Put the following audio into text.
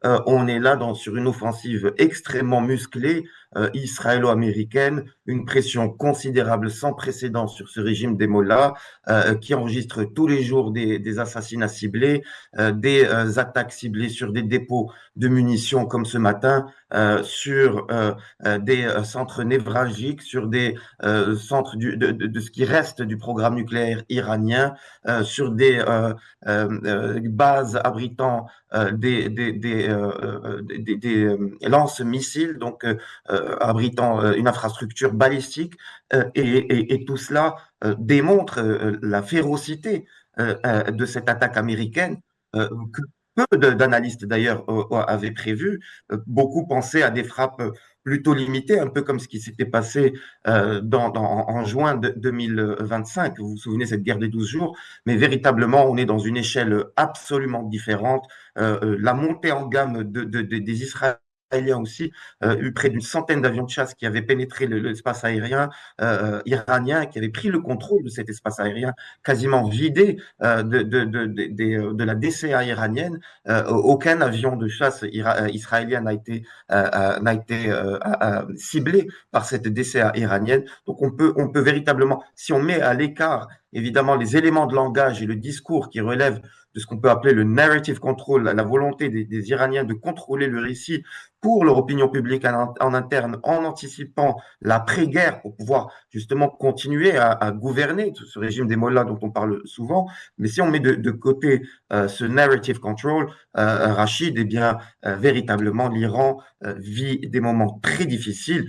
On est là sur une offensive extrêmement musclée, israélo-américaine, une pression considérable sans précédent sur ce régime des mollahs, qui enregistre tous les jours des assassinats ciblés, des attaques ciblées sur des dépôts de munitions comme ce matin, sur des centres névralgiques, sur des centres de ce qui reste du programme nucléaire iranien, sur des bases abritant lance-missiles, donc abritant une infrastructure balistique, et tout cela démontre la férocité de cette attaque américaine, que peu d'analystes d'ailleurs avaient prévu. Beaucoup pensaient à des frappes plutôt limitées, un peu comme ce qui s'était passé en juin 2025. Vous vous souvenez, cette guerre des 12 jours, mais véritablement, on est dans une échelle absolument différente. La montée en gamme des Israéliens aussi, eu près d'une centaine d'avions de chasse qui avaient pénétré l'espace aérien iranien, qui avaient pris le contrôle de cet espace aérien, quasiment vidé de la DCA iranienne. Aucun avion de chasse israélien n'a été ciblé par cette DCA iranienne. Donc on peut véritablement, si on met à l'écart évidemment les éléments de langage et le discours qui relèvent de ce qu'on peut appeler le narrative control, la volonté des Iraniens de contrôler le récit pour leur opinion publique en interne, en anticipant l'après-guerre pour pouvoir justement continuer à gouverner ce régime des mollahs dont on parle souvent. Mais si on met de côté ce narrative control, Rachid, eh bien, véritablement, l'Iran vit des moments très difficiles.